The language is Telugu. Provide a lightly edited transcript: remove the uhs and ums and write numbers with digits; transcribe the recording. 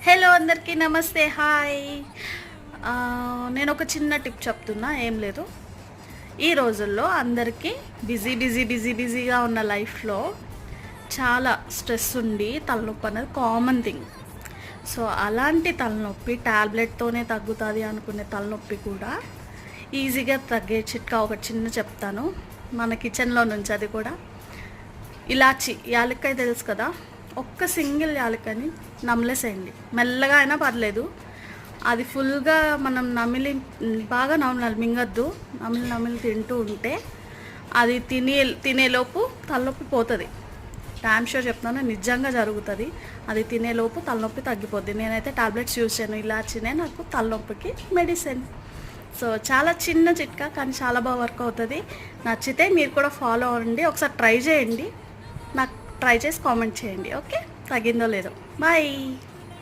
హలో అందరికీ నమస్తే, హాయ్. నేను ఒక చిన్న టిప్ చెప్తున్నా, ఏం లేదు. ఈ రోజుల్లో అందరికీ బిజీగా ఉన్న లైఫ్లో చాలా స్ట్రెస్ ఉండి తలనొప్పి అనేది కామన్ థింగ్. సో అలాంటి తలనొప్పి ట్యాబ్లెట్తోనే తగ్గుతుంది అనుకునే తలనొప్పి కూడా ఈజీగా తగ్గే చిట్కా ఒకటి చిన్న చెప్తాను మన కిచెన్లో నుంచి. అది కూడా ఇలాచి, యాలక్కాయ తెలుసు కదా, ఒక్క సింగిల్ యాలక్కాయని నమిలేసేయండి. మెల్లగా అయినా పర్లేదు, అది ఫుల్గా మనం బాగా నమలాలి, మింగద్దు. నమిలి తింటూ ఉంటే అది తినేలోపు తలనొప్పి పోతుంది. డామ్ షూర్ చెప్తున్నాను, నిజంగా జరుగుతుంది. అది తినేలోపు తలనొప్పి తగ్గిపోద్ది. నేనైతే టాబ్లెట్స్ యూజ్ చేయను, ఇలాచినే నాకు తలనొప్పికి మెడిసిన్. సో చాలా చిన్న చిట్కా, కానీ చాలా బాగా వర్క్ అవుతుంది. నచ్చితే మీరు కూడా ఫాలో అవ్వండి, ఒకసారి ట్రై చేయండి. నాకు ట్రై చేసి కామెంట్ చేయండి. ఓకే, తగ్గిందో లేదో. బాయ్.